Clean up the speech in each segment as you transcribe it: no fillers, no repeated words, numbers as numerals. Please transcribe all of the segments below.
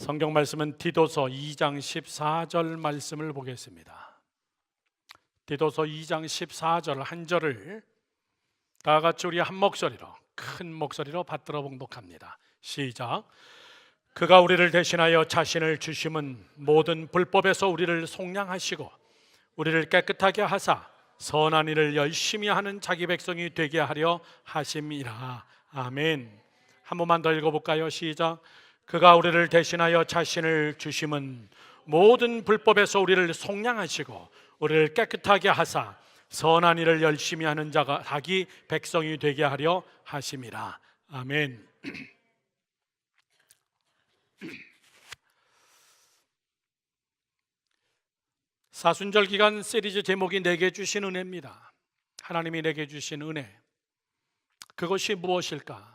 성경 말씀은 디도서 2장 14절 말씀을 보겠습니다. 디도서 2장 14절 한 절을 다 같이 우리 한 목소리로, 큰 목소리로 받들어 봉독합니다. 시작. 그가 우리를 대신하여 자신을 주심은 모든 불법에서 우리를 속량하시고 우리를 깨끗하게 하사 선한 일을 열심히 하는 자기 백성이 되게 하려 하심이라. 아멘. 한 번만 더 읽어볼까요? 시작. 그가 우리를 대신하여 자신을 주심은 모든 불법에서 우리를 속량하시고 우리를 깨끗하게 하사 선한 일을 열심히 하는 자가 자기 백성이 되게 하려 하심이라. 아멘. 사순절 기간 시리즈 제목이 내게 주신 은혜입니다. 하나님이 내게 주신 은혜, 그것이 무엇일까?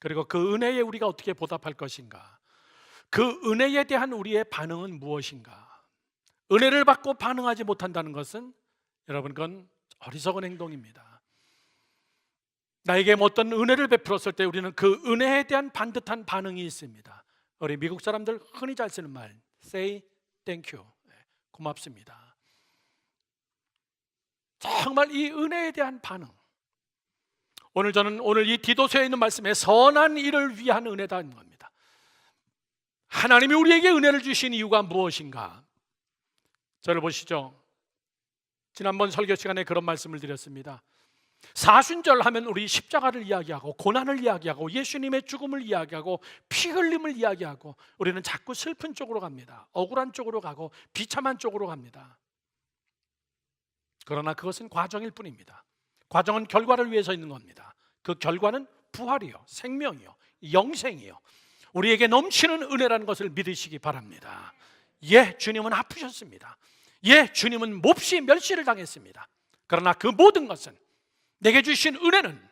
그리고 그 은혜에 우리가 어떻게 보답할 것인가? 그 은혜에 대한 우리의 반응은 무엇인가? 은혜를 받고 반응하지 못한다는 것은 여러분, 그건 어리석은 행동입니다. 나에게 어떤 은혜를 베풀었을 때 우리는 그 은혜에 대한 반듯한 반응이 있습니다. 우리 미국 사람들 흔히 잘 쓰는 말, say thank you, 고맙습니다. 정말 이 은혜에 대한 반응, 오늘 이 디도서에 있는 말씀에 선한 일을 위한 은혜다는 겁니다. 하나님이 우리에게 은혜를 주신 이유가 무엇인가? 저를 보시죠. 지난번 설교 시간에 그런 말씀을 드렸습니다. 사순절 하면 우리 십자가를 이야기하고 고난을 이야기하고 예수님의 죽음을 이야기하고 피 흘림을 이야기하고 우리는 자꾸 슬픈 쪽으로 갑니다. 억울한 쪽으로 가고 비참한 쪽으로 갑니다. 그러나 그것은 과정일 뿐입니다. 과정은 결과를 위해서 있는 겁니다. 그 결과는 부활이요, 생명이요, 영생이요, 우리에게 넘치는 은혜라는 것을 믿으시기 바랍니다. 예, 주님은 아프셨습니다. 예, 주님은 몹시 멸시를 당했습니다. 그러나 그 모든 것은, 내게 주신 은혜는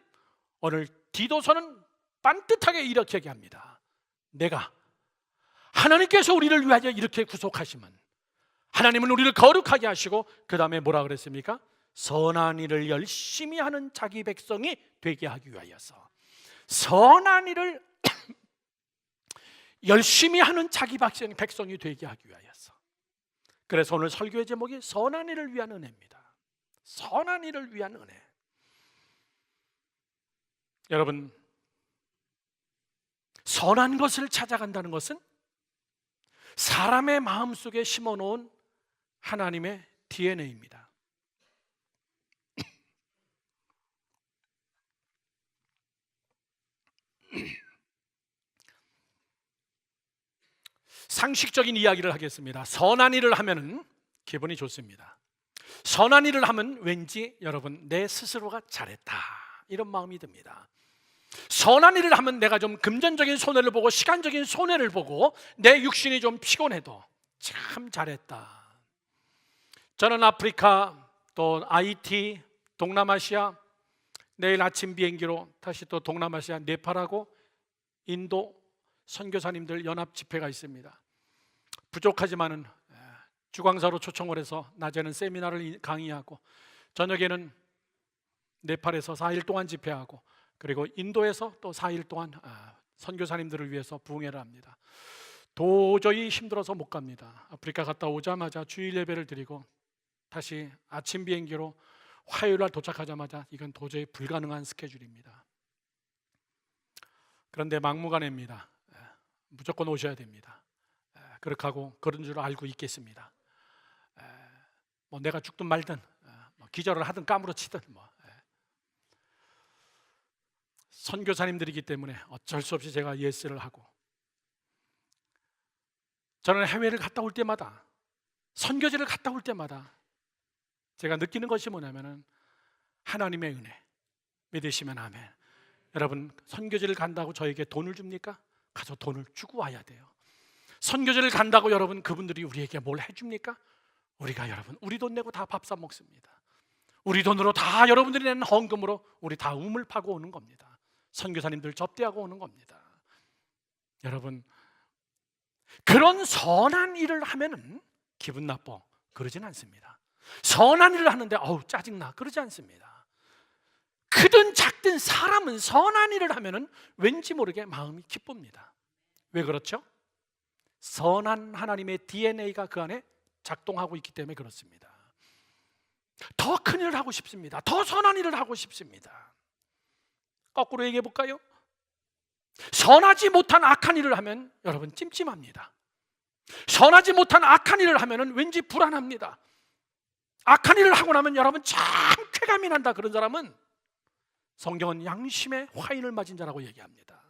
오늘 디도서는 반듯하게 이렇게 얘기합니다. 내가, 하나님께서 우리를 위하여 이렇게 구속하시면 하나님은 우리를 거룩하게 하시고 그 다음에 뭐라 그랬습니까? 선한 일을 열심히 하는 자기 백성이 되게 하기 위하여서. 선한 일을 열심히 하는 자기 백성이 되게 하기 위하여서. 그래서 오늘 설교의 제목이 선한 일을 위한 은혜입니다. 선한 일을 위한 은혜. 여러분, 선한 것을 찾아간다는 것은 사람의 마음속에 심어놓은 하나님의 DNA입니다. 상식적인 이야기를 하겠습니다. 선한 일을 하면 기분이 좋습니다. 선한 일을 하면 왠지 여러분, 내 스스로가 잘했다, 이런 마음이 듭니다. 선한 일을 하면 내가 좀 금전적인 손해를 보고 시간적인 손해를 보고 내 육신이 좀 피곤해도 참 잘했다. 저는 아프리카, 또 IT, 동남아시아, 내일 아침 비행기로 다시 또 동남아시아 네팔하고 인도 선교사님들 연합 집회가 있습니다. 부족하지만은 주광사로 초청을 해서 낮에는 세미나를 강의하고 저녁에는 네팔에서 4일 동안 집회하고 그리고 인도에서 또 4일 동안 선교사님들을 위해서 부흥회를 합니다. 도저히 힘들어서 못 갑니다. 아프리카 갔다 오자마자 주일 예배를 드리고 다시 아침 비행기로 화요일날 도착하자마자 이건 도저히 불가능한 스케줄입니다. 그런데 막무가내입니다. 무조건 오셔야 됩니다. 그렇게 하고 그런 줄 알고 있겠습니다. 뭐 내가 죽든 말든 기절을 하든 까무러치든 선교사님들이기 때문에 어쩔 수 없이 제가 예스를 하고, 저는 해외를 갔다 올 때마다, 선교지를 갔다 올 때마다 제가 느끼는 것이 뭐냐면은 하나님의 은혜, 믿으시면 아멘. 여러분, 선교지를 간다고 저에게 돈을 줍니까? 가서 돈을 주고 와야 돼요. 선교지를 간다고 여러분, 그분들이 우리에게 뭘 해줍니까? 우리가 여러분, 우리 돈 내고 다 밥 사 먹습니다. 우리 돈으로 다, 여러분들이 내는 헌금으로 우리 다 우물 파고 오는 겁니다. 선교사님들 접대하고 오는 겁니다. 여러분, 그런 선한 일을 하면은 기분 나빠, 그러진 않습니다. 선한 일을 하는데 어우 짜증나, 그러지 않습니다. 크든 작든 사람은 선한 일을 하면은 왠지 모르게 마음이 기쁩니다. 왜 그렇죠? 선한 하나님의 DNA가 그 안에 작동하고 있기 때문에 그렇습니다. 더 큰 일을 하고 싶습니다. 더 선한 일을 하고 싶습니다. 거꾸로 얘기해 볼까요? 선하지 못한 악한 일을 하면 여러분 찜찜합니다. 선하지 못한 악한 일을 하면 왠지 불안합니다. 악한 일을 하고 나면 여러분 참 쾌감이 난다. 그런 사람은 성경은 양심의 화인을 맞은 자라고 얘기합니다.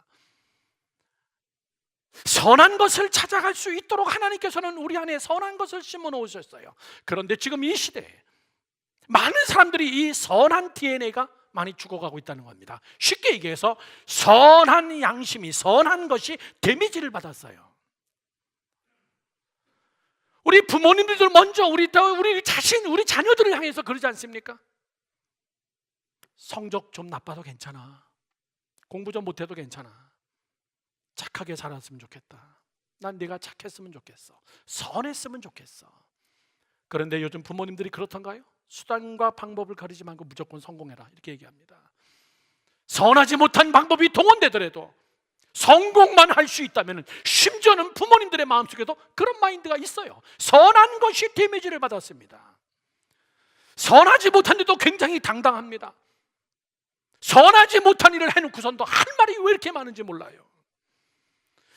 선한 것을 찾아갈 수 있도록 하나님께서는 우리 안에 선한 것을 심어 놓으셨어요. 그런데 지금 이 시대에 많은 사람들이 이 선한 DNA가 많이 죽어가고 있다는 겁니다. 쉽게 얘기해서 선한 양심이, 선한 것이 데미지를 받았어요. 우리 부모님들도 먼저 우리 자신, 우리 자녀들을 향해서 그러지 않습니까? 성적 좀 나빠도 괜찮아. 공부 좀 못해도 괜찮아. 착하게 살았으면 좋겠다. 난 네가 착했으면 좋겠어. 선했으면 좋겠어. 그런데 요즘 부모님들이 그렇던가요? 수단과 방법을 가리지 말고 무조건 성공해라 이렇게 얘기합니다. 선하지 못한 방법이 동원되더라도 성공만 할 수 있다면, 심지어는 부모님들의 마음속에도 그런 마인드가 있어요. 선한 것이 데미지를 받았습니다. 선하지 못한데도 굉장히 당당합니다. 선하지 못한 일을 해놓고선도 할 말이 왜 이렇게 많은지 몰라요.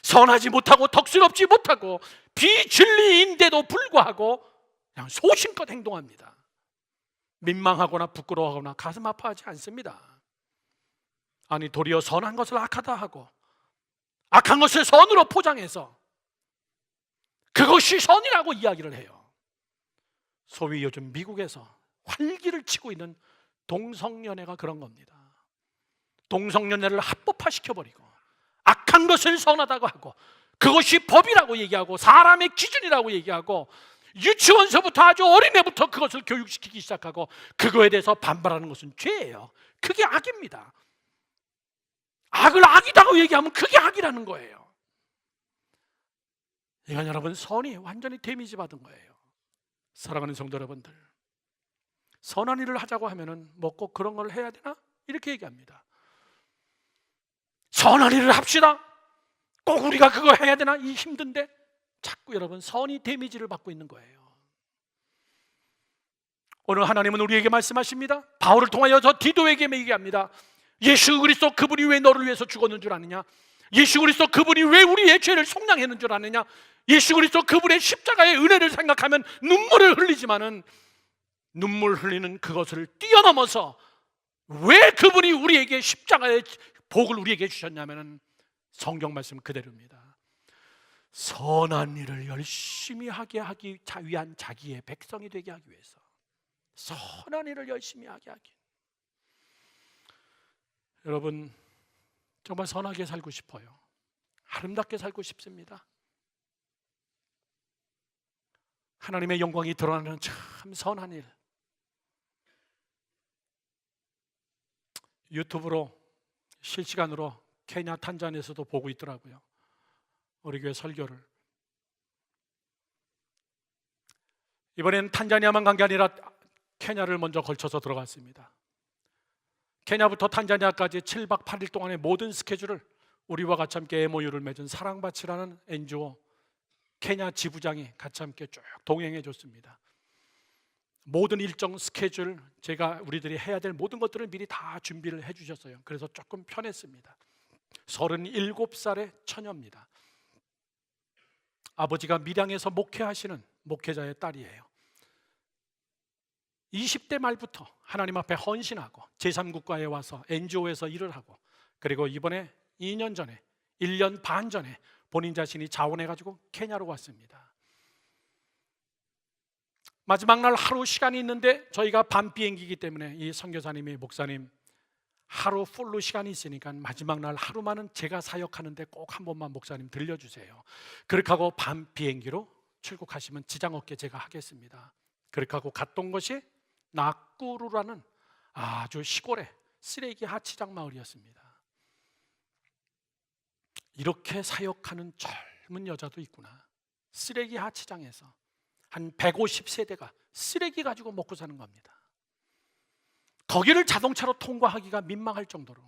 선하지 못하고 덕스럽지 못하고 비진리인데도 불구하고 그냥 소신껏 행동합니다. 민망하거나 부끄러워하거나 가슴 아파하지 않습니다. 아니, 도리어 선한 것을 악하다 하고 악한 것을 선으로 포장해서 그것이 선이라고 이야기를 해요. 소위 요즘 미국에서 활기를 치고 있는 동성연애가 그런 겁니다. 동성연애를 합법화시켜버리고 악한 것을 선하다고 하고 그것이 법이라고 얘기하고 사람의 기준이라고 얘기하고 유치원서부터 아주 어린애부터 그것을 교육시키기 시작하고 그거에 대해서 반발하는 것은 죄예요. 그게 악입니다. 악을 악이라고 얘기하면 그게 악이라는 거예요. 이건 여러분 선이 완전히 데미지 받은 거예요. 사랑하는 성도 여러분들, 선한 일을 하자고 하면은 뭐 꼭 그런 걸 해야 되나? 이렇게 얘기합니다. 선한 일을 합시다. 꼭 우리가 그거 해야 되나? 이 힘든데 자꾸 여러분 선이 데미지를 받고 있는 거예요. 오늘 하나님은 우리에게 말씀하십니다. 바울을 통하여 저 디도에게 얘기합니다. 예수 그리스도 그분이 왜 너를 위해서 죽었는 줄 아느냐? 예수 그리스도 그분이 왜 우리의 죄를 속량했는 줄 아느냐? 예수 그리스도 그분의 십자가의 은혜를 생각하면 눈물을 흘리지만은 눈물 흘리는 그것을 뛰어넘어서 왜 그분이 우리에게 십자가의 복을 우리에게 주셨냐면은 성경 말씀 그대로입니다. 선한 일을 열심히 하게 하기 위한 자기의 백성이 되게 하기 위해서, 선한 일을 열심히 하게 하기. 여러분 정말 선하게 살고 싶어요. 아름답게 살고 싶습니다. 하나님의 영광이 드러나는 참 선한 일. 유튜브로 실시간으로 케냐 탄자니아에서도 보고 있더라고요. 우리 교회 설교를. 이번엔 탄자니아만 간 게 아니라 케냐를 먼저 걸쳐서 들어갔습니다. 케냐부터 탄자니아까지 7박 8일 동안의 모든 스케줄을 우리와 같이 함께 MOU를 맺은 사랑밭이라는 NGO 케냐 지부장이 같이 함께 쭉 동행해 줬습니다. 모든 일정 스케줄, 제가 우리들이 해야 될 모든 것들을 미리 다 준비를 해 주셨어요. 그래서 조금 편했습니다. 37살의 처녀입니다. 아버지가 밀양에서 목회하시는 목회자의 딸이에요. 20대 말부터 하나님 앞에 헌신하고 제3국가에 와서 NGO에서 일을 하고, 그리고 이번에 2년 전에 1년 반 전에 본인 자신이 자원해가지고 케냐로 왔습니다. 마지막 날 하루 시간이 있는데 저희가 밤 비행기이기 때문에 이 선교사님이 목사님 하루 풀로 시간이 있으니까 마지막 날 하루만은 제가 사역하는데 꼭 한 번만 목사님 들려주세요. 그렇게 하고 밤 비행기로 출국하시면 지장 없게 제가 하겠습니다. 그렇게 하고 갔던 것이 나꾸루라는 아주 시골의 쓰레기 하치장 마을이었습니다. 이렇게 사역하는 젊은 여자도 있구나. 쓰레기 하치장에서 한 150세대가 쓰레기 가지고 먹고 사는 겁니다. 거기를 자동차로 통과하기가 민망할 정도로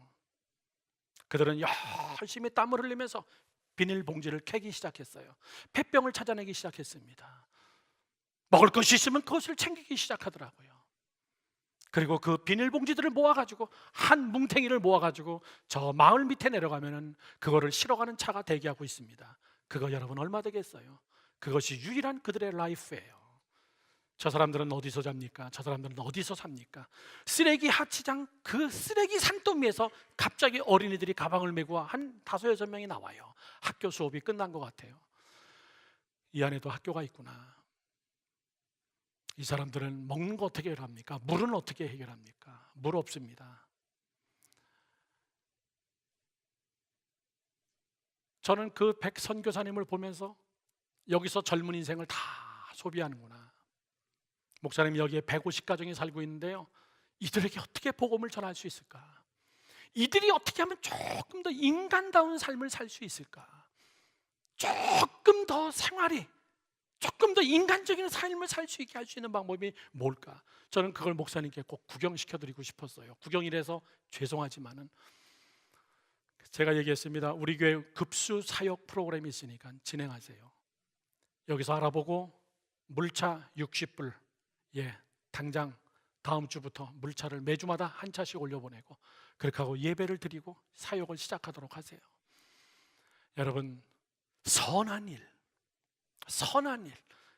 그들은 열심히 땀을 흘리면서 비닐봉지를 캐기 시작했어요. 폐병을 찾아내기 시작했습니다. 먹을 것이 있으면 그것을 챙기기 시작하더라고요. 그리고 그 비닐봉지들을 모아가지고 한 뭉탱이를 모아가지고 저 마을 밑에 내려가면은 그거를 실어가는 차가 대기하고 있습니다. 그거 여러분 얼마 되겠어요? 그것이 유일한 그들의 라이프예요. 저 사람들은 어디서 잡니까? 저 사람들은 어디서 삽니까? 쓰레기 하치장 그 쓰레기 산더미에서 갑자기 어린이들이 가방을 메고 한 5-6명이 나와요. 학교 수업이 끝난 것 같아요. 이 안에도 학교가 있구나. 이 사람들은 먹는 거 어떻게 해결합니까? 물은 어떻게 해결합니까? 물 없습니다. 저는 그 백 선교사님을 보면서 여기서 젊은 인생을 다 소비하는구나. 목사님 여기에 150가정이 살고 있는데요, 이들에게 어떻게 복음을 전할 수 있을까? 이들이 어떻게 하면 조금 더 인간다운 삶을 살 수 있을까? 조금 더 생활이, 조금 더 인간적인 삶을 살 수 있게 할 수 있는 방법이 뭘까? 저는 그걸 목사님께 꼭 구경시켜드리고 싶었어요. 구경이라서 죄송하지만은 제가 얘기했습니다. 우리 교회 급수 사역 프로그램이 있으니까 진행하세요. 여기서 알아보고 물차 60불, 당장 다음 주부터 물차를 매주마다 한 차씩 올려보내고 그렇게 하고 예배를 드리고 사역을 시작하도록 하세요. 여러분, 선한 일,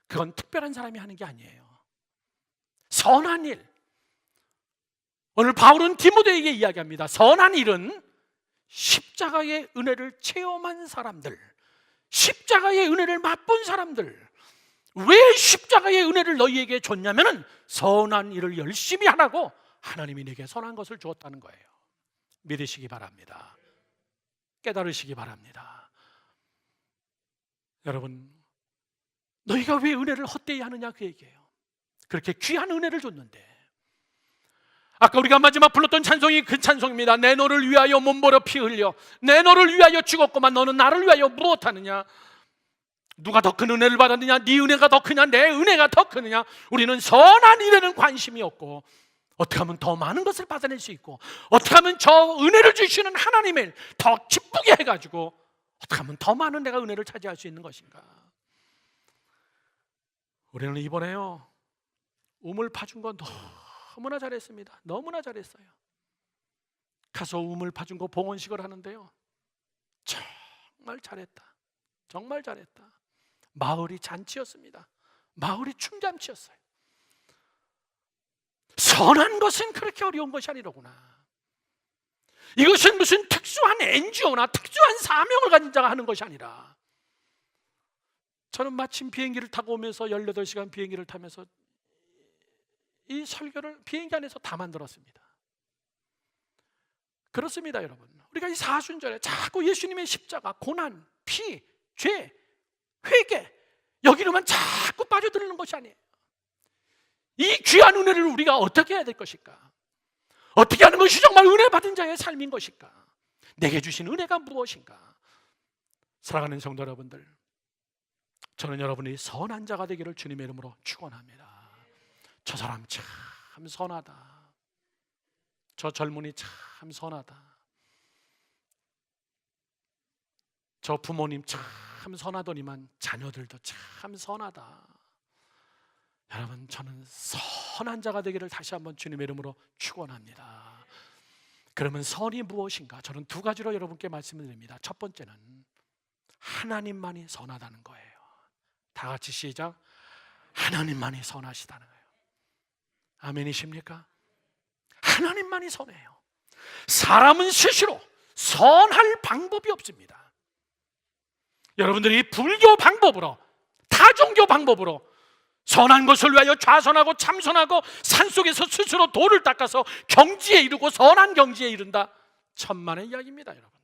그건 특별한 사람이 하는 게 아니에요. 선한 일. 오늘 바울은 디모데에게 이야기합니다. 선한 일은 십자가의 은혜를 체험한 사람들, 십자가의 은혜를 맛본 사람들. 왜 십자가의 은혜를 너희에게 줬냐면은 선한 일을 열심히 하라고 하나님이 내게 선한 것을 주었다는 거예요. 믿으시기 바랍니다. 깨달으시기 바랍니다. 여러분, 너희가 왜 은혜를 헛되이 하느냐 그 얘기예요. 그렇게 귀한 은혜를 줬는데, 아까 우리가 마지막 불렀던 찬송이 그 찬송입니다. 내 너를 위하여 몸버려 피 흘려 내 너를 위하여 죽었구만 너는 나를 위하여 무엇하느냐. 누가 더 큰 은혜를 받았느냐? 네 은혜가 더 크냐? 내 은혜가 더 크느냐? 우리는 선한 일에는 관심이 없고 어떻게 하면 더 많은 것을 받아낼 수 있고 어떻게 하면 저 은혜를 주시는 하나님을 더 기쁘게 해가지고 어떻게 하면 더 많은 내가 은혜를 차지할 수 있는 것인가. 우리는 이번에요 우물 파준 건 너무나 잘했습니다. 너무나 잘했어요. 가서 우물 파준 거 봉헌식을 하는데요, 정말 잘했다. 정말 잘했다. 마을이 잔치였습니다. 마을이 춤잔치였어요. 선한 것은 그렇게 어려운 것이 아니로구나. 이것은 무슨 특수한 NGO나 특수한 사명을 가진 자가 하는 것이 아니라, 저는 마침 비행기를 타고 오면서 18시간 비행기를 타면서 이 설교를 비행기 안에서 다 만들었습니다. 그렇습니다 여러분. 우리가 이 사순절에 자꾸 예수님의 십자가, 고난, 피, 죄, 회개 여기로만 자꾸 빠져들는 것이 아니에요. 이 귀한 은혜를 우리가 어떻게 해야 될 것일까? 어떻게 하는 것이 정말 은혜 받은 자의 삶인 것일까? 내게 주신 은혜가 무엇인가? 사랑하는 성도 여러분들, 저는 여러분이 선한 자가 되기를 주님의 이름으로 축원합니다. 저 사람 참 선하다. 저 젊은이 참 선하다. 저 부모님 참 선하더니만 자녀들도 참 선하다. 여러분, 저는 선한 자가 되기를 다시 한번 주님의 이름으로 축원합니다. 그러면 선이 무엇인가? 저는 2가지로 여러분께 말씀을 드립니다. 첫 번째는 하나님만이 선하다는 거예요. 다 같이 시작. 하나님만이 선하시다는 거예요. 아멘이십니까? 하나님만이 선해요. 사람은 스스로 선할 방법이 없습니다. 여러분들이 불교 방법으로, 다종교 방법으로 선한 것을 위하여 좌선하고 참선하고 산속에서 스스로 돌을 닦아서 경지에 이르고 선한 경지에 이른다, 천만의 이야기입니다. 여러분,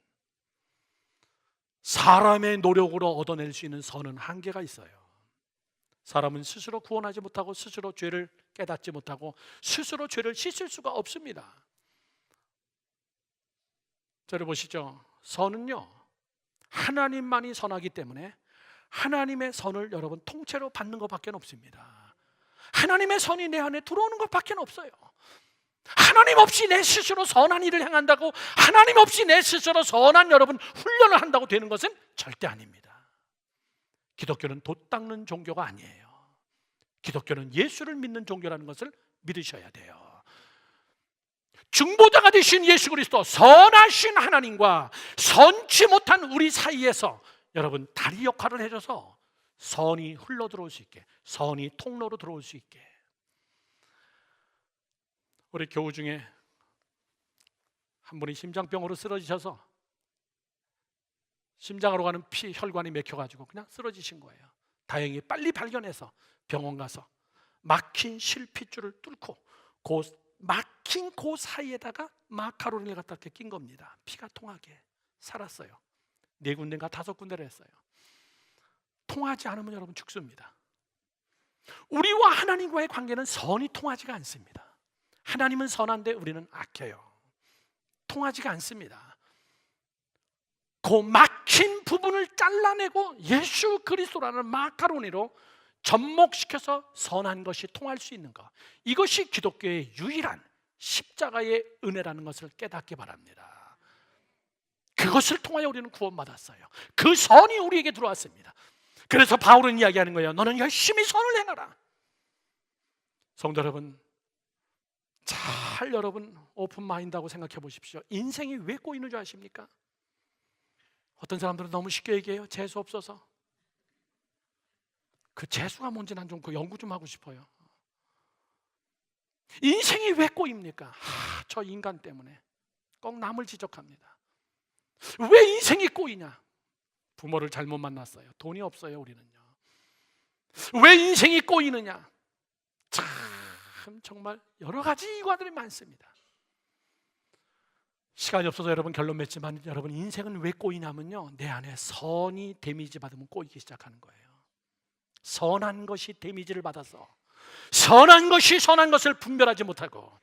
사람의 노력으로 얻어낼 수 있는 선은 한계가 있어요. 사람은 스스로 구원하지 못하고 스스로 죄를 깨닫지 못하고 스스로 죄를 씻을 수가 없습니다. 저를 보시죠. 선은요 하나님만이 선하기 때문에 하나님의 선을 여러분 통째로 받는 것밖에 없습니다. 하나님의 선이 내 안에 들어오는 것밖에 없어요. 하나님 없이 내 스스로 선한 일을 행한다고, 하나님 없이 내 스스로 선한 여러분 훈련을 한다고 되는 것은 절대 아닙니다. 기독교는 돛 닦는 종교가 아니에요. 기독교는 예수를 믿는 종교라는 것을 믿으셔야 돼요. 중보자가 되신 예수 그리스도, 선하신 하나님과 선치 못한 우리 사이에서 여러분 다리 역할을 해줘서 선이 흘러 들어올 수 있게, 선이 통로로 들어올 수 있게. 우리 교우 중에 한 분이 심장병으로 쓰러지셔서 심장으로 가는 혈관이 막혀가지고 그냥 쓰러지신 거예요. 다행히 빨리 발견해서 병원 가서 막힌 실핏줄을 뚫고 막힌 그 사이에다가 마카로니를 갖다 이렇게 낀 겁니다. 피가 통하게 살았어요. 4군데인가 5군데를 했어요. 통하지 않으면 여러분 죽습니다. 우리와 하나님과의 관계는 선이 통하지가 않습니다. 하나님은 선한데 우리는 악해요. 통하지가 않습니다. 그 막힌 부분을 잘라내고 예수 그리스도라는 마카로니로 접목시켜서 선한 것이 통할 수 있는 것, 이것이 기독교의 유일한 십자가의 은혜라는 것을 깨닫기 바랍니다. 그것을 통하여 우리는 구원받았어요. 그 선이 우리에게 들어왔습니다. 그래서 바울은 이야기하는 거예요. 너는 열심히 선을 행하라. 성도 여러분, 잘 여러분 오픈 마인드하고 생각해 보십시오. 인생이 왜 꼬이는 줄 아십니까? 어떤 사람들은 너무 쉽게 얘기해요. 재수 없어서. 그 재수가 뭔지 난 좀 그 연구 좀 하고 싶어요. 인생이 왜 꼬입니까? 저 인간 때문에 꼭 남을 지적합니다. 왜 인생이 꼬이냐? 부모를 잘못 만났어요. 돈이 없어요. 우리는요. 왜 인생이 꼬이느냐? 참 정말 여러 가지 이유들이 많습니다. 시간이 없어서 여러분 결론 맺지만, 여러분 인생은 왜 꼬이냐면요, 내 안에 선이 데미지 받으면 꼬이기 시작하는 거예요. 선한 것이 데미지를 받아서 선한 것이 선한 것을 분별하지 못하고,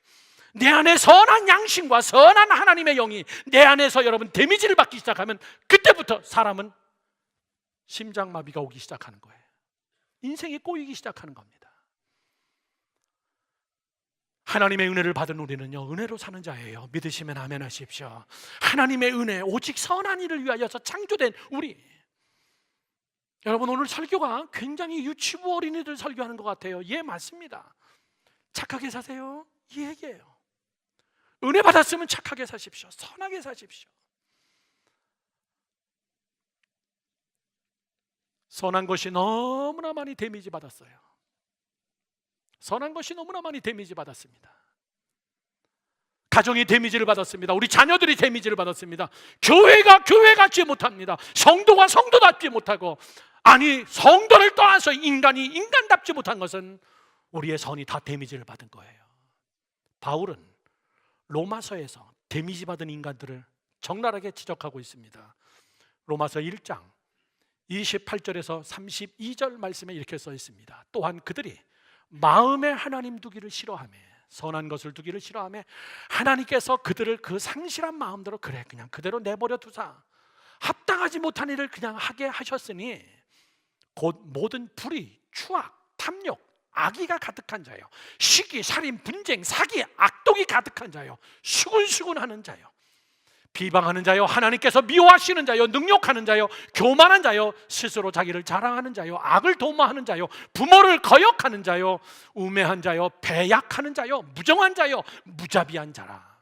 내 안에 선한 양심과 선한 하나님의 영이 내 안에서 여러분 데미지를 받기 시작하면, 그때부터 사람은 심장마비가 오기 시작하는 거예요. 인생이 꼬이기 시작하는 겁니다. 하나님의 은혜를 받은 우리는요, 은혜로 사는 자예요. 믿으시면 아멘 하십시오. 하나님의 은혜, 오직 선한 일을 위하여서 창조된 우리. 여러분, 오늘 설교가 굉장히 유치부 어린이들 설교하는 것 같아요. 예, 맞습니다. 착하게 사세요. 이 얘기예요. 은혜 받았으면 착하게 사십시오. 선하게 사십시오. 선한 것이 너무나 많이 데미지 받았어요. 선한 것이 너무나 많이 데미지 받았습니다. 가정이 데미지를 받았습니다. 우리 자녀들이 데미지를 받았습니다. 교회가 교회같지 못합니다. 성도가 성도답지 못하고, 아니 성도를 떠나서 인간이 인간답지 못한 것은 우리의 선이 다 데미지를 받은 거예요. 바울은 로마서에서 데미지 받은 인간들을 적나라하게 지적하고 있습니다. 로마서 1장 28절에서 32절 말씀에 이렇게 써 있습니다. 또한 그들이 마음에 하나님 두기를 싫어하며, 선한 것을 두기를 싫어하며, 하나님께서 그들을 그 상실한 마음대로 그래 그냥 그대로 내버려 두사 합당하지 못한 일을 그냥 하게 하셨으니 곧 모든 불의, 추악, 탐욕, 악의가 가득한 자요, 시기, 살인, 분쟁, 사기, 악독이 가득한 자요, 수군수군하는 자요, 비방하는 자요, 하나님께서 미워하시는 자요, 능욕하는 자요, 교만한 자요, 스스로 자기를 자랑하는 자요, 악을 도모하는 자요, 부모를 거역하는 자요, 우매한 자요, 배약하는 자요, 무정한 자요, 무자비한 자라.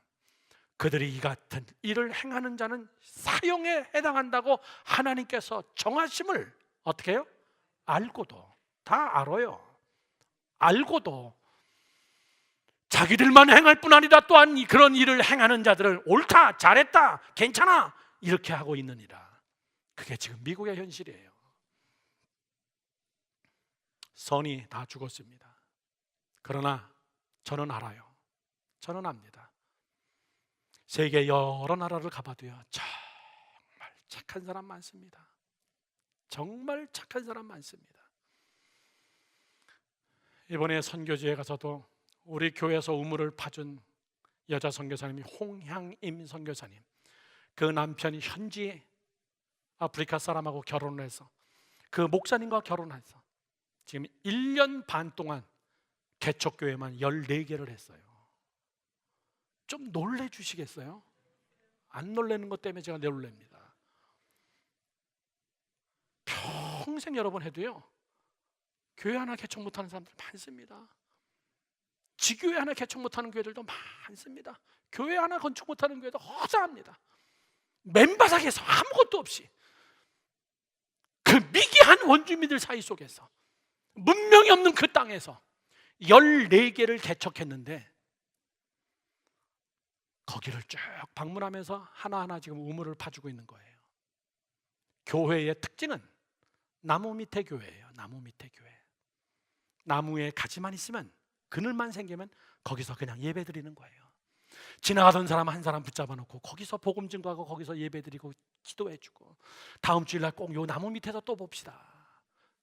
그들이 이 같은 일을 행하는 자는 사형에 해당한다고 하나님께서 정하심을 어떻게 해요? 알고도, 다 알아요. 알고도 자기들만 행할 뿐 아니라 또한 그런 일을 행하는 자들을 옳다, 잘했다, 괜찮아 이렇게 하고 있느니라. 그게 지금 미국의 현실이에요. 선이 다 죽었습니다. 그러나 저는 알아요. 저는 압니다. 세계 여러 나라를 가봐도요, 정말 착한 사람 많습니다. 정말 착한 사람 많습니다. 이번에 선교지에 가서도 우리 교회에서 우물을 파준 여자 선교사님이 홍향임 선교사님, 그 남편이 현지 아프리카 사람하고 결혼을 해서 그 목사님과 결혼해서 지금 1년 반 동안 개척교회만 14개를 했어요. 좀 놀래주시겠어요? 안 놀래는 것 때문에 제가 놀랍니다. 평생 여러 번 해도요, 교회 하나 개척 못하는 사람들 많습니다. 지교회 하나 개척 못하는 교회들도 많습니다. 교회 하나 건축 못하는 교회도 허다합니다. 맨바닥에서 아무것도 없이 그 미개한 원주민들 사이 속에서 문명이 없는 그 땅에서 14개를 개척했는데, 거기를 쭉 방문하면서 하나하나 지금 우물을 파주고 있는 거예요. 교회의 특징은 나무 밑에 교회예요. 나무 밑에 교회. 나무에 가지만 있으면, 그늘만 생기면 거기서 그냥 예배 드리는 거예요. 지나가던 사람 한 사람 붙잡아 놓고 거기서 복음 증거하고 거기서 예배 드리고 기도해 주고, 다음 주일날 꼭 요 나무 밑에서 또 봅시다.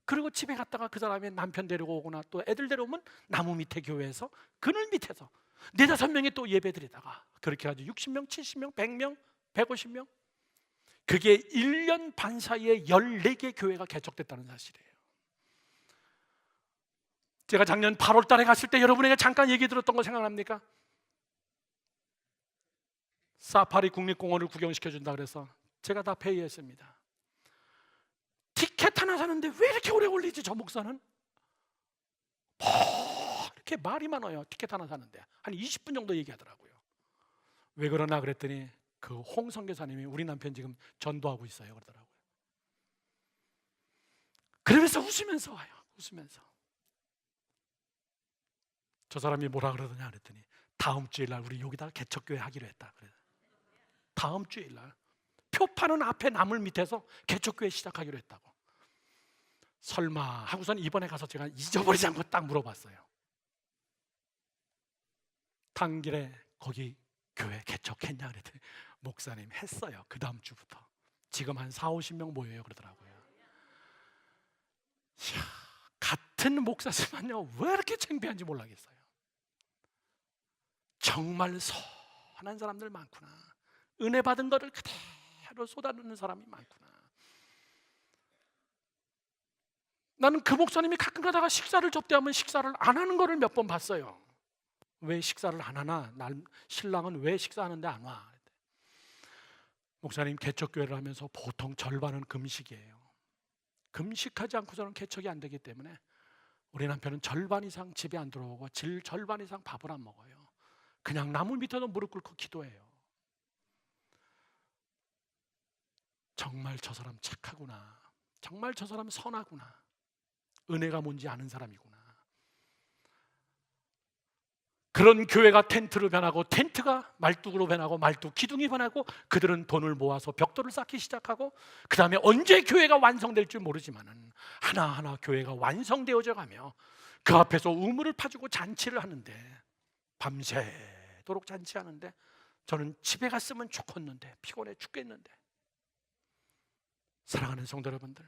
그리고 집에 갔다가 그 사람의 남편 데리고 오거나 또 애들 데려오면 나무 밑에 교회에서 그늘 밑에서 4-5명이 또 예배 드리다가, 그렇게 해가지고 60명, 70명, 100명, 150명, 그게 1년 반 사이에 14개 교회가 개척됐다는 사실이에요. 제가 작년 8월 달에 갔을 때 여러분에게 잠깐 얘기 들었던 거 생각납니까? 사파리 국립공원을 구경시켜준다 그래서 제가 다 페이했습니다. 티켓 하나 사는데 왜 이렇게 오래 걸리지? 저 목사는 이렇게 말이 많아요. 티켓 하나 사는데 한 20분 정도 얘기하더라고요. 왜 그러나 그랬더니 그 홍 선교사님이 우리 남편 지금 전도하고 있어요 그러더라고요. 그러면서 웃으면서 와요. 웃으면서. 저 사람이 뭐라 그러더냐 그랬더니 다음 주일날 우리 여기다가 개척교회 하기로 했다. 그래. 다음 주일날 표 파는 앞에 나물 밑에서 개척교회 시작하기로 했다고. 설마 하고선 이번에 가서 제가 잊어버리지 않고 딱 물어봤어요. 당길에 거기 교회 개척했냐 그랬더니 목사님 했어요. 그 다음 주부터. 지금 한 40-50명 모여요 그러더라고요. 이야, 같은 목사지만요 왜 이렇게 창피한지 몰라겠어요. 정말 선한 사람들 많구나. 은혜 받은 거를 그대로 쏟아놓는 사람이 많구나. 나는 그 목사님이 가끔 가다가 식사를 접대하면 식사를 안 하는 거를 몇 번 봤어요. 왜 식사를 안 하나? 신랑은 왜 식사하는데 안 와? 목사님 개척교회를 하면서 보통 절반은 금식이에요. 금식하지 않고서는 개척이 안 되기 때문에 우리 남편은 절반 이상 집에 안 들어오고 절반 이상 밥을 안 먹어요. 그냥 나무 밑에서 무릎 꿇고 기도해요. 정말 저 사람 착하구나. 정말 저 사람 선하구나. 은혜가 뭔지 아는 사람이구나. 그런 교회가 텐트로 변하고, 텐트가 말뚝으로 변하고, 말뚝 기둥이 변하고, 그들은 돈을 모아서 벽돌을 쌓기 시작하고, 그 다음에 언제 교회가 완성될 줄 모르지만은 하나하나 교회가 완성되어져 가며 그 앞에서 우물을 파주고 잔치를 하는데, 밤새도록 잔치하는데, 저는 집에 갔으면 좋겠는데 피곤해 죽겠는데. 사랑하는 성도 여러분들,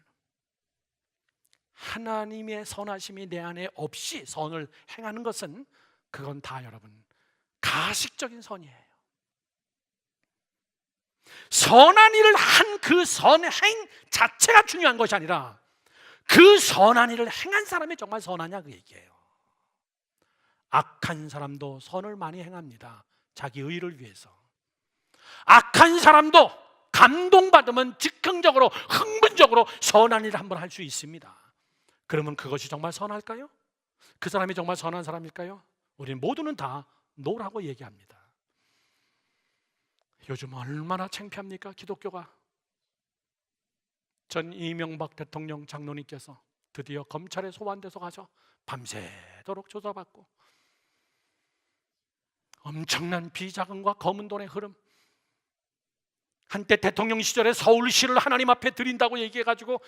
하나님의 선하심이 내 안에 없이 선을 행하는 것은, 그건 다 여러분 가식적인 선이에요. 선한 일을 한 그 선행 자체가 중요한 것이 아니라 그 선한 일을 행한 사람이 정말 선하냐 그 얘기예요. 악한 사람도 선을 많이 행합니다. 자기 의를 위해서. 악한 사람도 감동받으면 즉흥적으로 흥분적으로 선한 일을 한번 할 수 있습니다. 그러면 그것이 정말 선할까요? 그 사람이 정말 선한 사람일까요? 우리 모두는 다 노라고 얘기합니다. 요즘 얼마나 창피합니까? 기독교가. 전 이명박 대통령 장로님께서 드디어 검찰에 소환돼서 가서 밤새도록 조사받고, 엄청난 비자금과 검은 돈의 흐름, 한때 대통령 시절에 서울시를 하나님 앞에 드린다고 얘기해가지고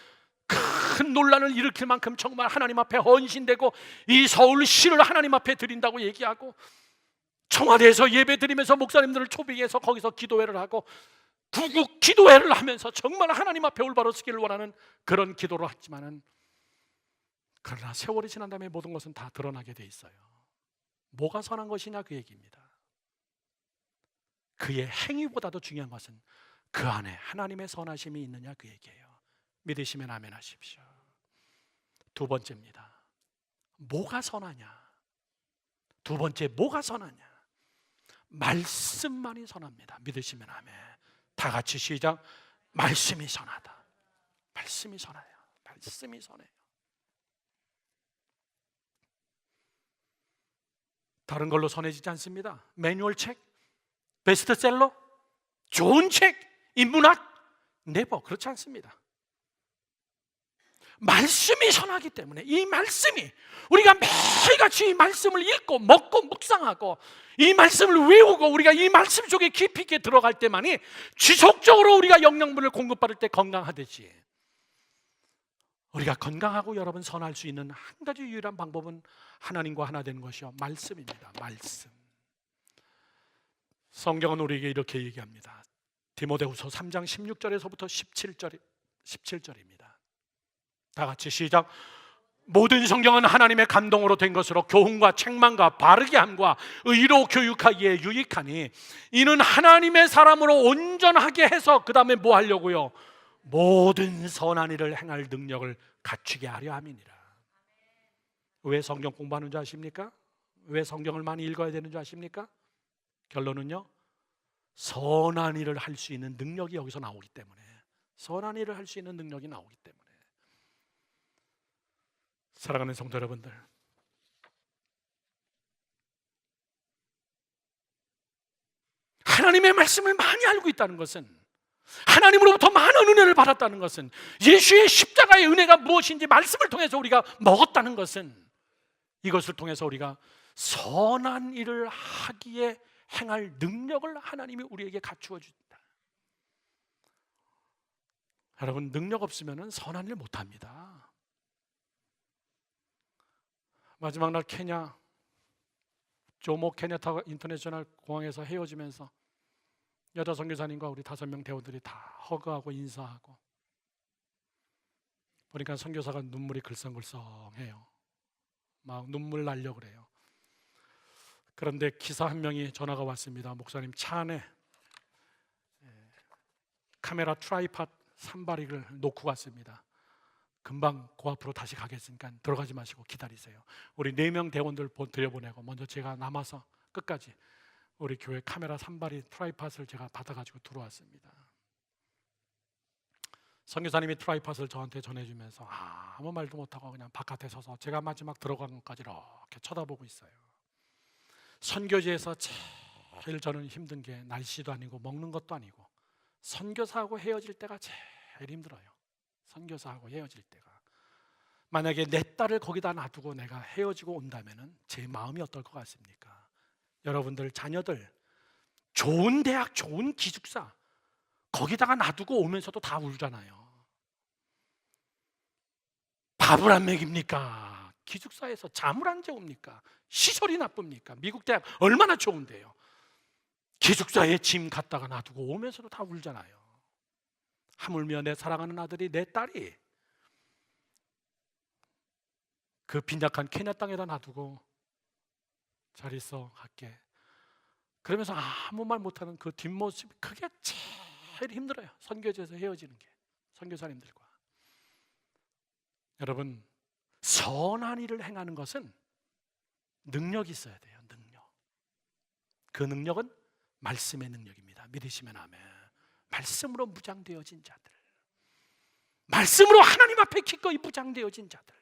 큰 논란을 일으킬 만큼 정말 하나님 앞에 헌신되고, 이 서울시를 하나님 앞에 드린다고 얘기하고, 청와대에서 예배 드리면서 목사님들을 초빙해서 거기서 기도회를 하고, 구국 기도회를 하면서 정말 하나님 앞에 올바로 서기를 원하는 그런 기도를 했지만은, 그러나 세월이 지난 다음에 모든 것은 다 드러나게 돼 있어요. 뭐가 선한 것이냐 그 얘기입니다. 그의 행위보다도 중요한 것은 그 안에 하나님의 선하심이 있느냐 그 얘기예요. 믿으시면 아멘 하십시오. 두 번째입니다. 뭐가 선하냐? 두 번째, 뭐가 선하냐? 말씀만이 선합니다. 믿으시면 아멘. 다 같이 시작. 말씀이 선하다. 말씀이 선해요. 말씀이 선해요. 다른 걸로 선해지지 않습니다. 매뉴얼 책, 베스트셀러, 좋은 책, 인문학, 네버 그렇지 않습니다. 말씀이 선하기 때문에 이 말씀이 우리가 매일같이 이 말씀을 읽고 먹고 묵상하고 이 말씀을 외우고 우리가 이 말씀 속에 깊이 있게 들어갈 때만이 지속적으로 우리가 영양분을 공급받을 때 건강하듯이 우리가 건강하고 여러분 선할 수 있는 한 가지 유일한 방법은 하나님과 하나 되는 것이요 말씀입니다. 말씀. 성경은 우리에게 이렇게 얘기합니다. 디모데후서 3장 16절에서부터 17절입니다. 다 같이 시작. 모든 성경은 하나님의 감동으로 된 것으로 교훈과 책망과 바르게 함과 의로 교육하기에 유익하니 이는 하나님의 사람으로 온전하게 해서 그 다음에 뭐 하려고요? 모든 선한 일을 행할 능력을 갖추게 하려 함이니라. 왜 성경 공부하는 줄 아십니까? 왜 성경을 많이 읽어야 되는 줄 아십니까? 결론은요, 선한 일을 할 수 있는 능력이 여기서 나오기 때문에, 선한 일을 할 수 있는 능력이 나오기 때문에. 사랑하는 성도 여러분들, 하나님의 말씀을 많이 알고 있다는 것은, 하나님으로부터 많은 은혜를 받았다는 것은, 예수의 십자가의 은혜가 무엇인지 말씀을 통해서 우리가 먹었다는 것은, 이것을 통해서 우리가 선한 일을 하기에 행할 능력을 하나님이 우리에게 갖추어 준다. 여러분, 능력 없으면 선한 일 못합니다. 마지막 날 케냐 조모 케네타 인터내셔널 공항에서 헤어지면서 여자 선교사님과 우리 5명 대원들이 다 허그하고 인사하고 보니까 선교사가 눈물이 글썽글썽해요. 막 눈물 나려 그래요. 그런데 기사 한 명이 전화가 왔습니다. 목사님, 차 안에 카메라 트라이팟 산발이를 놓고 갔습니다. 금방 그 앞으로 다시 가겠으니까 들어가지 마시고 기다리세요. 우리 4명 대원들 들여보내고 먼저 제가 남아서 끝까지 우리 교회 카메라 산발이 트라이팟을 제가 받아가지고 들어왔습니다. 선교사님이 트라이팟을 저한테 전해주면서 아무 말도 못하고 그냥 바깥에 서서 제가 마지막 들어간 것까지 이렇게 쳐다보고 있어요. 선교지에서 제일 저는 힘든 게 날씨도 아니고 먹는 것도 아니고 선교사하고 헤어질 때가 제일 힘들어요. 선교사하고 헤어질 때가. 만약에 내 딸을 거기다 놔두고 내가 헤어지고 온다면 제 마음이 어떨 것 같습니까? 여러분들 자녀들 좋은 대학, 좋은 기숙사 거기다가 놔두고 오면서도 다 울잖아요. 밥을 안 먹입니까? 기숙사에서 잠을 안 재웁니까? 시설이 나쁩니까? 미국 대학 얼마나 좋은데요. 기숙사에 짐 갖다가 놔두고 오면서도 다 울잖아요. 하물며 내 사랑하는 아들이, 내 딸이 그 빈약한 케냐 땅에다 놔두고 잘 있어 갈게 그러면서 아무 말 못하는 그 뒷모습, 그게 제일 힘들어요. 선교지에서 헤어지는 게, 선교사님들과. 여러분, 선한 일을 행하는 것은 능력이 있어야 돼요. 능력. 그 능력은 말씀의 능력입니다. 믿으시면 아멘. 말씀으로 무장되어진 자들, 말씀으로 하나님 앞에 기꺼이 무장되어진 자들.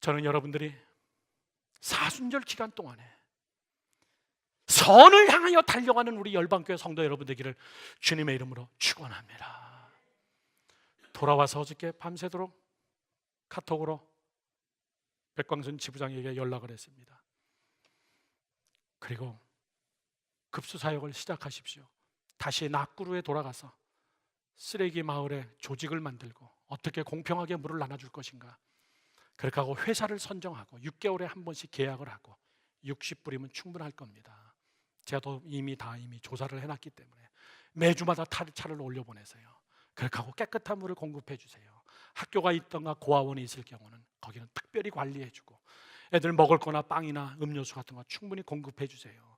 저는 여러분들이 사순절 기간 동안에 선을 향하여 달려가는 우리 열방교회 성도 여러분 되기를 주님의 이름으로 축원합니다. 돌아와서 어저께 밤새도록 카톡으로 백광순 지부장에게 연락을 했습니다. 그리고 급수사역을 시작하십시오. 다시 낙구루에 돌아가서 쓰레기 마을에 조직을 만들고 어떻게 공평하게 물을 나눠줄 것인가. 그렇게 하고 회사를 선정하고 6개월에 한 번씩 계약을 하고 60불이면 충분할 겁니다. 제가 이미 조사를 해놨기 때문에 매주마다 차를 올려보내세요. 그렇게 하고 깨끗한 물을 공급해 주세요. 학교가 있던가 고아원이 있을 경우는 거기는 특별히 관리해주고 애들 먹을 거나 빵이나 음료수 같은 거 충분히 공급해 주세요.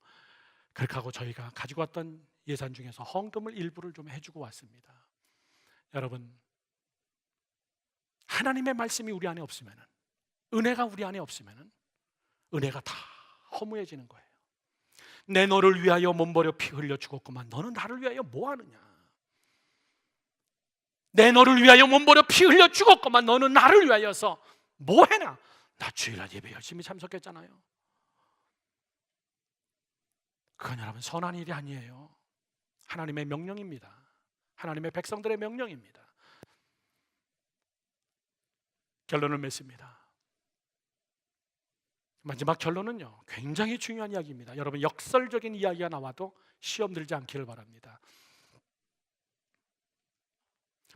그렇게 하고 저희가 가지고 왔던 예산 중에서 헌금을 일부를 좀 해주고 왔습니다. 여러분, 하나님의 말씀이 우리 안에 없으면, 은혜가 우리 안에 없으면 은혜가 다 허무해지는 거예요. 내 너를 위하여 몸버려 피 흘려 죽었구만. 너는 나를 위하여 뭐 하느냐? 내 너를 위하여 몸버려 피 흘려 죽었구만. 너는 나를 위하여서 뭐 해나? 나 주일날 예배 열심히 참석했잖아요. 그건 여러분 선한 일이 아니에요. 하나님의 명령입니다. 하나님의 백성들의 명령입니다. 결론을 맺습니다. 마지막 결론은요, 굉장히 중요한 이야기입니다. 여러분, 역설적인 이야기가 나와도 시험 들지 않기를 바랍니다.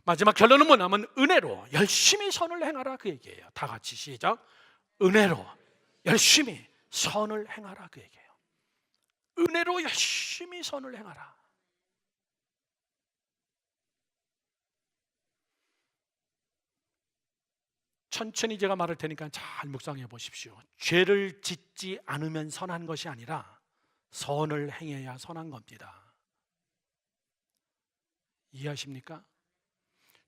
마지막 결론은 뭐냐면 은혜로 열심히 선을 행하라, 그 얘기예요. 다 같이 시작. 은혜로 열심히 선을 행하라, 그 얘기예요. 은혜로 열심히 선을 행하라. 천천히 제가 말할 테니까 잘 묵상해 보십시오. 죄를 짓지 않으면 선한 것이 아니라 선을 행해야 선한 겁니다. 이해하십니까?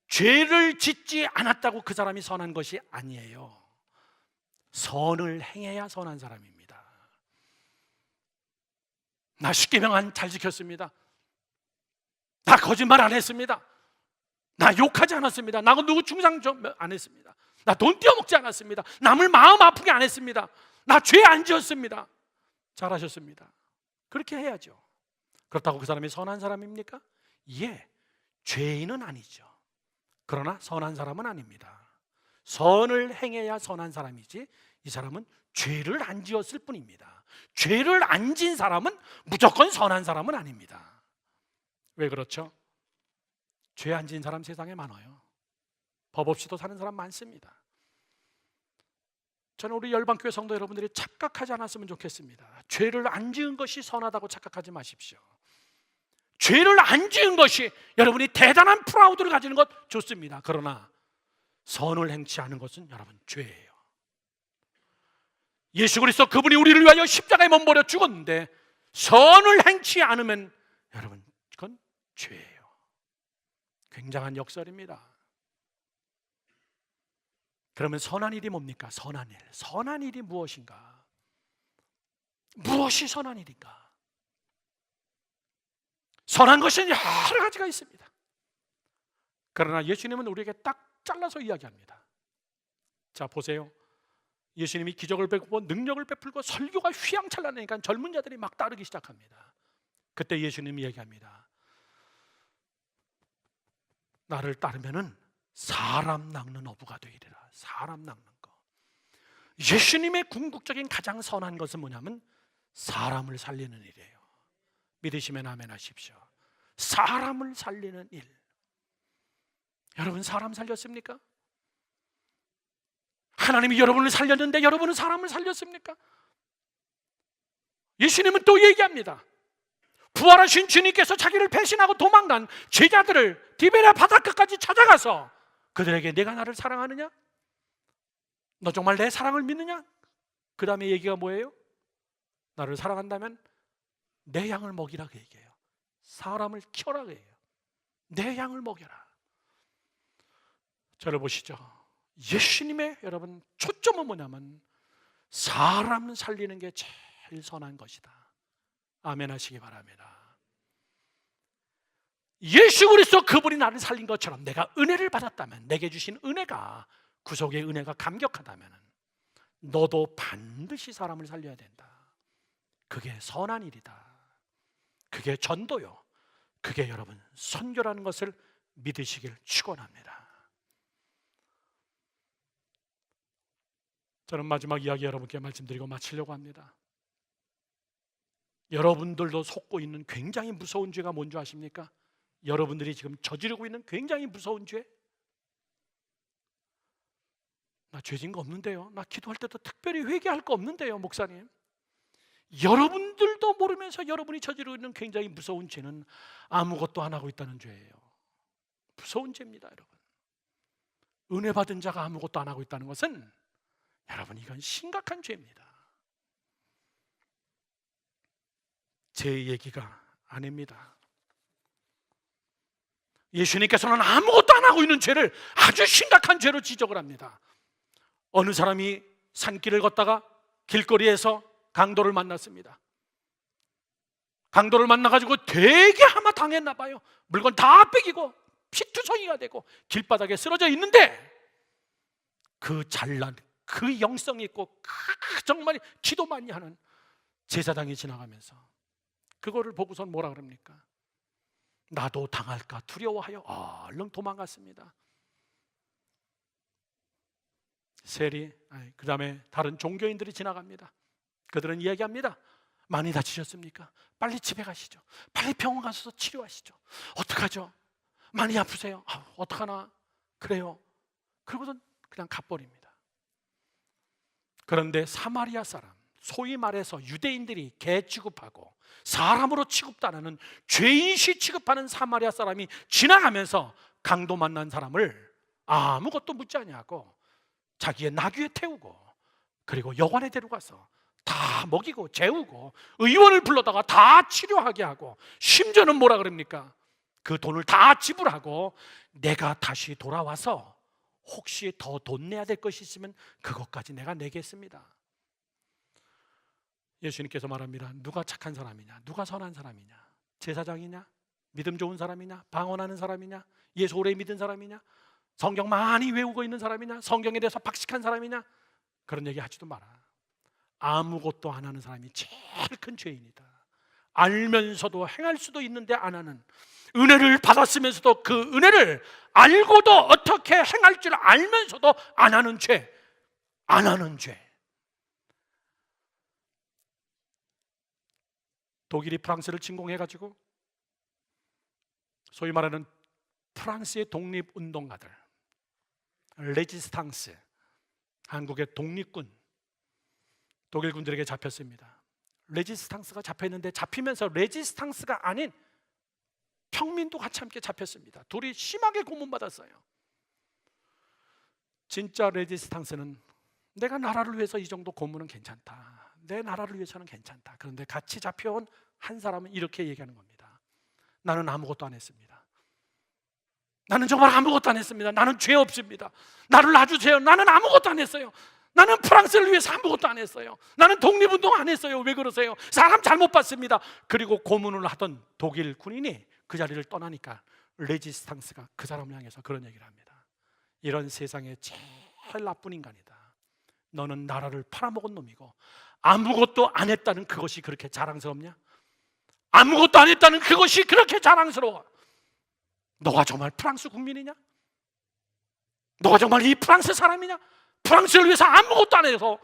죄를 짓지 않았다고 그 사람이 선한 것이 아니에요. 선을 행해야 선한 사람입니다. 나 십계명 잘 지켰습니다. 나 거짓말 안 했습니다. 나 욕하지 않았습니다. 나 누구 중상 안 했습니다. 나 돈 떼어먹지 않았습니다. 남을 마음 아프게 안 했습니다. 나 죄 안 지었습니다. 잘하셨습니다. 그렇게 해야죠. 그렇다고 그 사람이 선한 사람입니까? 예, 죄인은 아니죠. 그러나 선한 사람은 아닙니다. 선을 행해야 선한 사람이지, 이 사람은 죄를 안 지었을 뿐입니다. 죄를 안 진 사람은 무조건 선한 사람은 아닙니다. 왜 그렇죠? 죄 안 진 사람 세상에 많아요. 법 없이도 사는 사람 많습니다. 저는 우리 열방교회 성도 여러분들이 착각하지 않았으면 좋겠습니다. 죄를 안 지은 것이 선하다고 착각하지 마십시오. 죄를 안 지은 것이 여러분이 대단한 프라우드를 가지는 것 좋습니다. 그러나 선을 행치 않은 것은 여러분 죄예요. 예수 그리스도 그분이 우리를 위하여 십자가에 몸버려 죽었는데 선을 행치 않으면 여러분 그건 죄예요. 굉장한 역설입니다. 그러면 선한 일이 뭡니까? 선한 일. 선한 일이 무엇인가? 무엇이 선한 일인가? 선한 것은 여러 가지가 있습니다. 그러나 예수님은 우리에게 딱 잘라서 이야기합니다. 자, 보세요. 예수님이 기적을 베풀고 능력을 베풀고 설교가 휘황찬란하니까 젊은 자들이 막 따르기 시작합니다. 그때 예수님이 얘기합니다. 나를 따르면은 사람 낚는 어부가 되리라. 사람 낚는 거. 예수님의 궁극적인 가장 선한 것은 뭐냐면 사람을 살리는 일이에요. 믿으시면 아멘 하십시오. 사람을 살리는 일. 여러분 사람 살렸습니까? 하나님이 여러분을 살렸는데 여러분은 사람을 살렸습니까? 예수님은 또 얘기합니다. 부활하신 주님께서 자기를 배신하고 도망간 제자들을 디베랴 바닷가까지 찾아가서 그들에게 내가 나를 사랑하느냐? 너 정말 내 사랑을 믿느냐? 그 다음에 얘기가 뭐예요? 나를 사랑한다면 내 양을 먹이라 그 얘기해요. 사람을 키워라 그 얘기해요. 내 양을 먹여라. 저를 보시죠. 예수님의 여러분 초점은 뭐냐면 사람 살리는 게 제일 선한 것이다. 아멘 하시기 바랍니다. 예수 그리스도 그분이 나를 살린 것처럼 내가 은혜를 받았다면, 내게 주신 은혜가, 구속의 은혜가 감격하다면 너도 반드시 사람을 살려야 된다. 그게 선한 일이다. 그게 전도요. 그게 여러분 선교라는 것을 믿으시길 축원합니다. 저는 마지막 이야기 여러분께 말씀드리고 마치려고 합니다. 여러분들도 속고 있는 굉장히 무서운 죄가 뭔지 아십니까? 여러분들이 지금 저지르고 있는 굉장히 무서운 죄. 나 죄진 거 없는데요. 나 기도할 때도 특별히 회개할 거 없는데요, 목사님. 여러분들도 모르면서 여러분이 저지르고 있는 굉장히 무서운 죄는 아무것도 안 하고 있다는 죄예요. 무서운 죄입니다, 여러분. 은혜 받은 자가 아무것도 안 하고 있다는 것은 여러분 이건 심각한 죄입니다. 제 얘기가 아닙니다. 예수님께서는 아무것도 안 하고 있는 죄를 아주 심각한 죄로 지적을 합니다. 어느 사람이 산길을 걷다가 길거리에서 강도를 만났습니다. 강도를 만나가지고 되게 아마 당했나 봐요. 물건 다 뺏기고 피투성이가 되고 길바닥에 쓰러져 있는데, 그 잘난, 그 영성 있고 정말 기도 많이 하는 제사장이 지나가면서 그거를 보고선 뭐라 그럽니까? 나도 당할까 두려워하여 얼른 도망갔습니다. 세리, 그 다음에 다른 종교인들이 지나갑니다. 그들은 이야기합니다. 많이 다치셨습니까? 빨리 집에 가시죠. 빨리 병원 가서 치료하시죠. 어떡하죠? 많이 아프세요? 어떡하나? 그래요. 그러고선 그냥 가버립니다. 그런데 사마리아 사람, 소위 말해서 유대인들이 개 취급하고 사람으로 취급도 안 하는 죄인시 취급하는 사마리아 사람이 지나가면서 강도 만난 사람을 아무것도 묻지 아니하고 자기의 나귀에 태우고, 그리고 여관에 데려가서 다 먹이고 재우고 의원을 불러다가 다 치료하게 하고, 심지어는 뭐라 그럽니까? 그 돈을 다 지불하고 내가 다시 돌아와서 혹시 더 돈 내야 될 것이 있으면 그것까지 내가 내겠습니다. 예수님께서 말합니다. 누가 착한 사람이냐? 누가 선한 사람이냐? 제사장이냐? 믿음 좋은 사람이냐? 방언하는 사람이냐? 예수 오래 믿은 사람이냐? 성경 많이 외우고 있는 사람이냐? 성경에 대해서 박식한 사람이냐? 그런 얘기 하지도 마라. 아무것도 안 하는 사람이 제일 큰 죄인이다. 알면서도 행할 수도 있는데 안 하는, 은혜를 받았으면서도 그 은혜를 알고도 어떻게 행할 줄 알면서도 안 하는 죄, 안 하는 죄. 독일이 프랑스를 침공해가지고 소위 말하는 프랑스의 독립운동가들, 레지스탕스, 한국의 독립군, 독일 군들에게 잡혔습니다. 레지스탕스가 잡혔는데, 잡히면서 레지스탕스가 아닌 평민도 같이 함께 잡혔습니다. 둘이 심하게 고문받았어요. 진짜 레지스탕스는 내가 나라를 위해서 이 정도 고문은 괜찮다, 내 나라를 위해서는 괜찮다. 그런데 같이 잡혀온 한 사람은 이렇게 얘기하는 겁니다. 나는 아무것도 안 했습니다. 나는 정말 아무것도 안 했습니다. 나는 죄 없습니다. 나를 놔주세요. 나는 아무것도 안 했어요. 나는 프랑스를 위해서 아무것도 안 했어요. 나는 독립운동 안 했어요. 왜 그러세요? 사람 잘못 봤습니다. 그리고 고문을 하던 독일 군인이 그 자리를 떠나니까 레지스탕스가 그 사람을 향해서 그런 얘기를 합니다. 이런 세상에 제일 나쁜 인간이다. 너는 나라를 팔아먹은 놈이고 아무것도 안 했다는 그것이 그렇게 자랑스럽냐? 아무것도 안 했다는 그것이 그렇게 자랑스러워? 너가 정말 프랑스 국민이냐? 너가 정말 이 프랑스 사람이냐? 프랑스를 위해서 아무것도 안 해서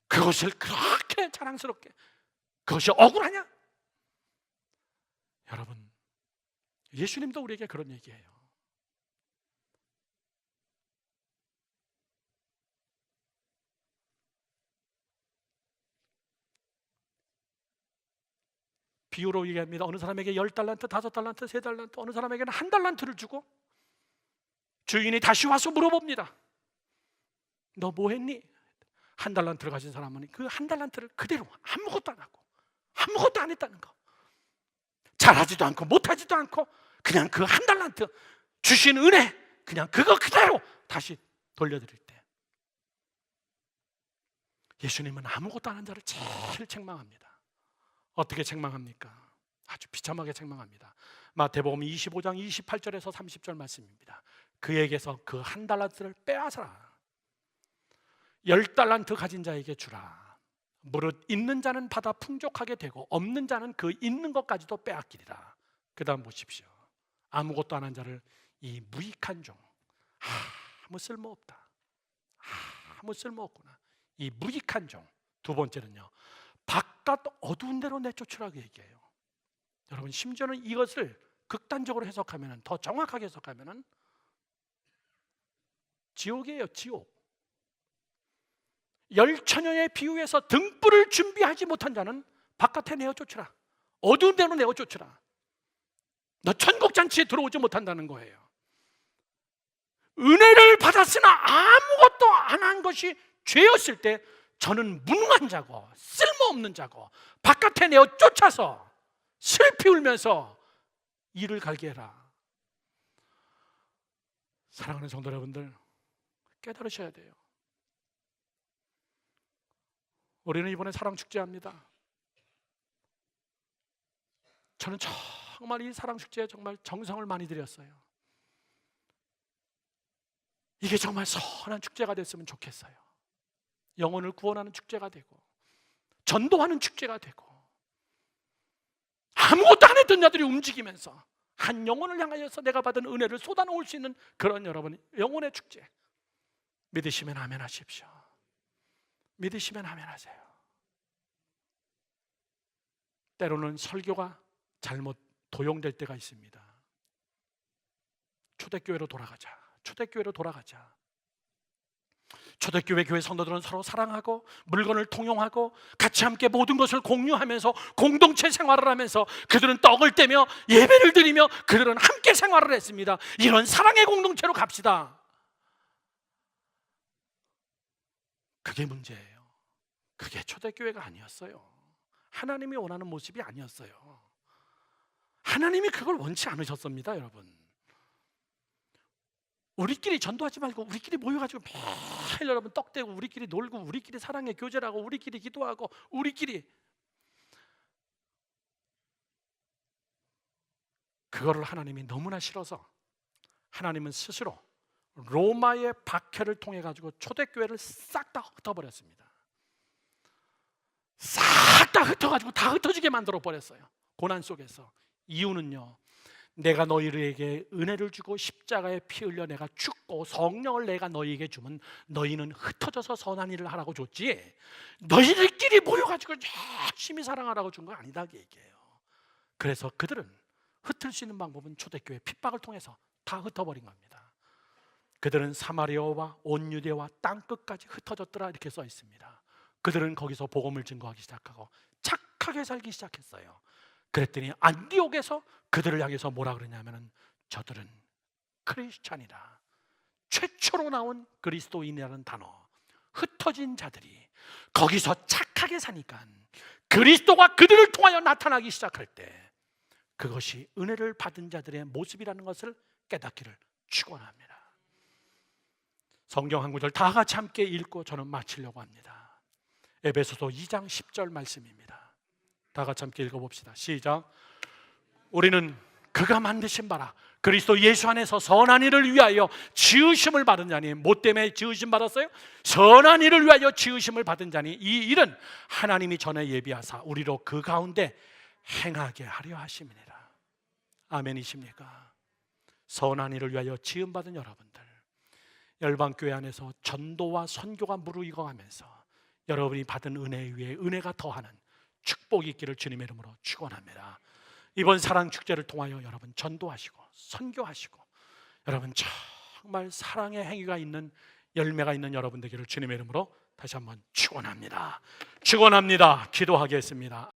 그것을 그렇게 자랑스럽게, 그것이 억울하냐? 여러분, 예수님도 우리에게 그런 얘기해요. 비유로 얘기합니다. 어느 사람에게 10달란트, 5달란트, 3달란트, 어느 사람에게는 1달란트를 주고 주인이 다시 와서 물어봅니다. 너 뭐 했니? 1달란트를 가진 사람은 그 1달란트를 그대로 아무것도 안 하고 아무것도 안 했다는 거, 잘하지도 않고 못하지도 않고 그냥 그 1달란트 주신 은혜, 그냥 그거 그대로 다시 돌려드릴 때, 예수님은 아무것도 안 한 자를 제일 책망합니다. 어떻게 책망합니까? 아주 비참하게 책망합니다. 마태복음 25장 28절에서 30절 말씀입니다. 그에게서 그 1달란트를 빼앗아라. 10달란트 가진 자에게 주라. 무릇 있는 자는 받아 풍족하게 되고 없는 자는 그 있는 것까지도 빼앗기리라. 그 다음 보십시오. 아무것도 안 한 자를 이 무익한 종, 아무 쓸모없다, 아무 쓸모없구나, 이 무익한 종. 두 번째는요, 바깥 어두운 데로 내쫓으라고 얘기해요. 여러분, 심지어는 이것을 극단적으로 해석하면, 더 정확하게 해석하면 지옥이에요. 지옥. 열처녀의 비유에서 등불을 준비하지 못한 자는 바깥에 내어 쫓으라. 어두운 데로 내어 쫓으라. 너 천국잔치에 들어오지 못한다는 거예요. 은혜를 받았으나 아무것도 안 한 것이 죄였을 때 저는 무능한 자고 쓸모없는 자고 바깥에 내어 쫓아서 슬피 울면서 이를 갈게 해라. 사랑하는 성도 여러분들, 깨달으셔야 돼요. 우리는 이번에 사랑 축제합니다. 저는 정말 이 사랑 축제에 정말 정성을 많이 들였어요. 이게 정말 선한 축제가 됐으면 좋겠어요. 영혼을 구원하는 축제가 되고 전도하는 축제가 되고 아무것도 안 했던 자들이 움직이면서 한 영혼을 향하여서 내가 받은 은혜를 쏟아놓을 수 있는 그런 여러분 영혼의 축제, 믿으시면 아멘 하십시오. 믿으시면 아멘 하세요. 때로는 설교가 잘못 도용될 때가 있습니다. 초대교회로 돌아가자. 초대교회로 돌아가자. 초대교회 교회 성도들은 서로 사랑하고 물건을 통용하고 같이 함께 모든 것을 공유하면서 공동체 생활을 하면서 그들은 떡을 떼며 예배를 드리며 그들은 함께 생활을 했습니다. 이런 사랑의 공동체로 갑시다. 그게 문제예요. 그게 초대교회가 아니었어요. 하나님이 원하는 모습이 아니었어요. 하나님이 그걸 원치 않으셨습니다, 여러분. 우리끼리 전도하지 말고 우리끼리 모여가지고 매일 여러분 떡 떼고 우리끼리 놀고 우리끼리 사랑의 교제라고 우리끼리 기도하고 우리끼리 그거를 하나님이 너무나 싫어서 하나님은 스스로 로마의 박해를 통해 가지고 초대교회를 싹 다 흩어버렸습니다. 싹 다 흩어가지고 다 흩어지게 만들어 버렸어요. 고난 속에서. 이유는요, 내가 너희에게 은혜를 주고 십자가에 피 흘려 내가 죽고 성령을 내가 너희에게 주면 너희는 흩어져서 선한 일을 하라고 줬지 너희들끼리 모여가지고 열심히 사랑하라고 준 거 아니다 그 얘기예요. 그래서 그들은 흩을 수 있는 방법은 초대교회 핍박을 통해서 다 흩어버린 겁니다. 그들은 사마리아와 온 유대와 땅끝까지 흩어졌더라 이렇게 써 있습니다. 그들은 거기서 복음을 증거하기 시작하고 착하게 살기 시작했어요. 그랬더니 안디옥에서 그들을 향해서 뭐라 그러냐면은 저들은 크리스찬이다. 최초로 나온 그리스도인이라는 단어. 흩어진 자들이 거기서 착하게 사니까 그리스도가 그들을 통하여 나타나기 시작할 때 그것이 은혜를 받은 자들의 모습이라는 것을 깨닫기를 축원합니다. 성경 한 구절 다 같이 함께 읽고 저는 마치려고 합니다. 에베소서 2장 10절 말씀입니다. 다 같이 함께 읽어봅시다. 시작. 우리는 그가 만드신 바라 그리스도 예수 안에서 선한 일을 위하여 지으심을 받은 자니. 뭐 때문에 지으심 받았어요? 선한 일을 위하여 지으심을 받은 자니 이 일은 하나님이 전에 예비하사 우리로 그 가운데 행하게 하려 하심이니라. 아멘이십니까? 선한 일을 위하여 지음받은 여러분들, 열방교회 안에서 전도와 선교가 무르익어가면서 여러분이 받은 은혜 위에 은혜가 더하는 축복이 있기를 주님의 이름으로 축원합니다. 이번 사랑 축제를 통하여 여러분 전도하시고 선교하시고 여러분 정말 사랑의 행위가 있는 열매가 있는 여러분 되기를 주님의 이름으로 다시 한번 축원합니다. 축원합니다. 기도하겠습니다.